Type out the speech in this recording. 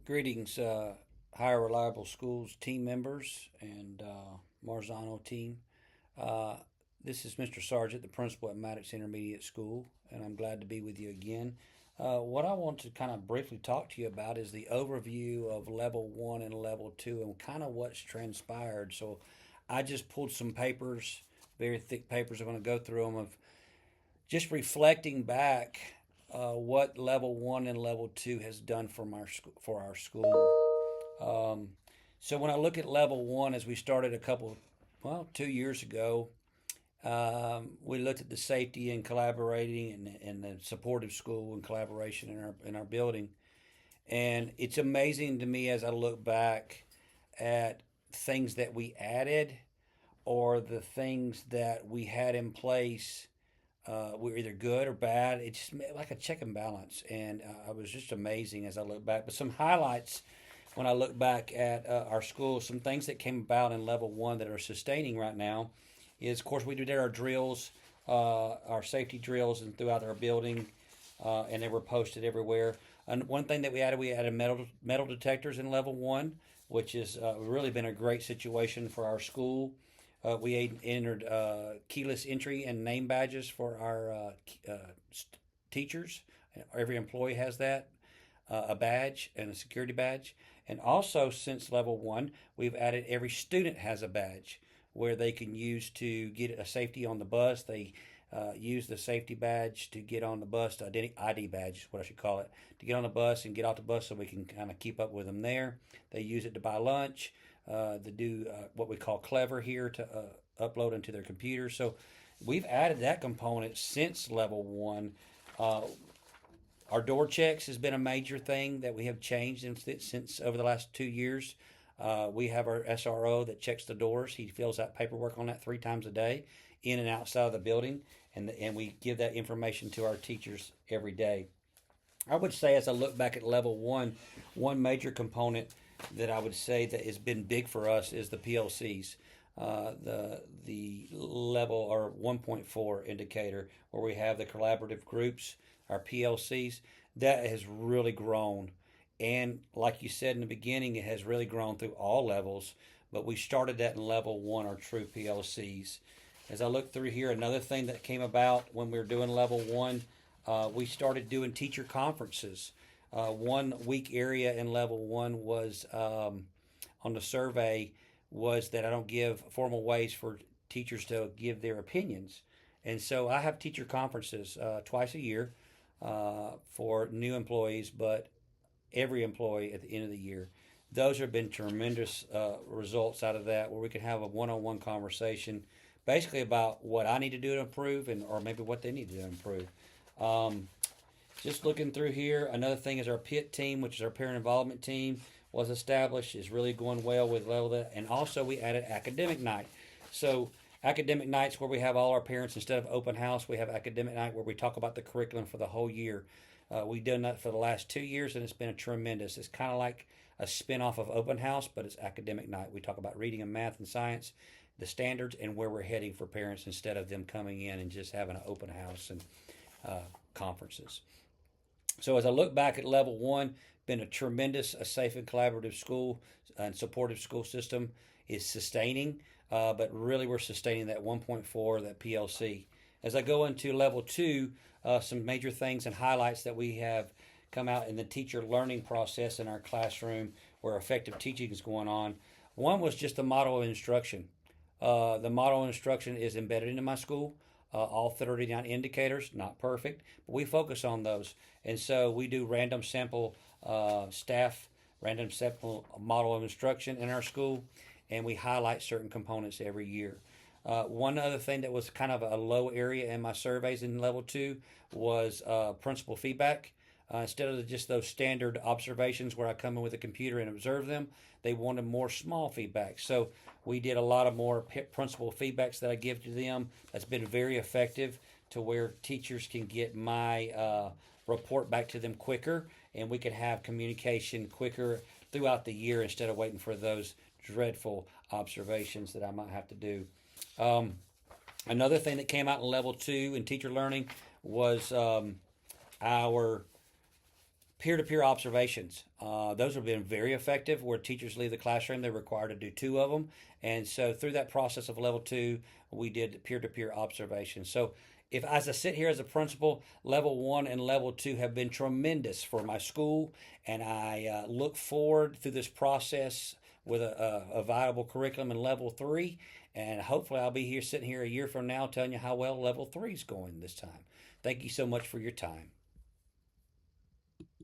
Greetings, Higher Reliable Schools team members and Marzano team. Uh, this is Mr. Sargent, the principal at Maddox Intermediate School, and I'm glad to be with you again. What I want to kind of briefly talk to you about is the overview of level one and level two and kind of what's transpired. So I just pulled some papers, very thick papers. I'm going to go through them of just reflecting back what level one and level two has done for our school. Um, so when I look at level one, as we started 2 years ago, we looked at the safety and collaborating and the supportive school and collaboration in our building. And it's amazing to me as I look back at things that we added or the things that we had in place were either good or bad. It's just like a check and balance, and it was just amazing as I look back. But some highlights when I look back at our school, some things that came about in level one that are sustaining right now is, of course, we did our drills, our safety drills, and throughout our building, and they were posted everywhere. And one thing that we added metal detectors in level one, which has really been a great situation for our school. We entered keyless entry and name badges for our teachers. Every employee has that, a badge and a security badge. And also, since level one, we've added every student has a badge where they can use to get a safety on the bus. They use the safety badge to get on the bus, the ID badge is what I should call it, to get on the bus and get off the bus so we can kind of keep up with them there. They use it to buy lunch. They do what we call Clever here to upload into their computer. So we've added that component since level one. Uh, our door checks has been a major thing that we have changed since over the last 2 years. We have our SRO that checks the doors. He fills out paperwork on that 3 times a day, in and outside of the building, and we give that information to our teachers every day. I would say, as I look back at level one major component that I would say that has been big for us is the PLCs. The level or 1.4 indicator where we have the collaborative groups, our PLCs, that has really grown. And like you said in the beginning, it has really grown through all levels. But we started that in level one, our true PLCs. As I look through here, another thing that came about when we were doing level one, we started doing teacher conferences. One weak area in level one was on the survey was that I don't give formal ways for teachers to give their opinions. And so I have teacher conferences twice a year for new employees, but every employee at the end of the year. Those have been tremendous results out of that, where we can have a one-on-one conversation, basically about what I need to do to improve, and or maybe what they need to do to improve. Um, just looking through here, another thing is our PIT team, which is our parent involvement team, was established. Is really going well with level that, and also we added academic night. So academic nights where we have all our parents, instead of open house, we have academic night where we talk about the curriculum for the whole year. We've done that for the last 2 years, and it's been a tremendous. It's kind of like a spin-off of open house, but it's academic night. We talk about reading and math and science, the standards, and where we're heading for parents, instead of them coming in and just having an open house and conferences. So as I look back at level one, been a safe and collaborative school and supportive school system is sustaining, but really we're sustaining that 1.4, that PLC. As I go into level two, some major things and highlights that we have come out in the teacher learning process in our classroom where effective teaching is going on. One was just the model of instruction. The model of instruction is embedded into my school. All 39 indicators, not perfect, but we focus on those. And so we do random sample random sample model of instruction in our school, and we highlight certain components every year. One other thing that was kind of a low area in my surveys in level two was principal feedback. Instead of just those standard observations where I come in with a computer and observe them, they wanted more small feedback. So we did a lot of more principal feedbacks that I give to them. That's been very effective to where teachers can get my report back to them quicker, and we can have communication quicker throughout the year instead of waiting for those dreadful observations that I might have to do. Um, Another thing that came out in level two in teacher learning was our Peer-to-peer observations. Those have been very effective. Where teachers leave the classroom, they're required to do two of them. And so through that process of level two, we did peer-to-peer observations. So if as I sit here as a principal, level one and level two have been tremendous for my school, and I look forward through this process with a viable curriculum in level three. And hopefully, I'll be here sitting here a year from now telling you how well level three is going this time. Thank you so much for your time.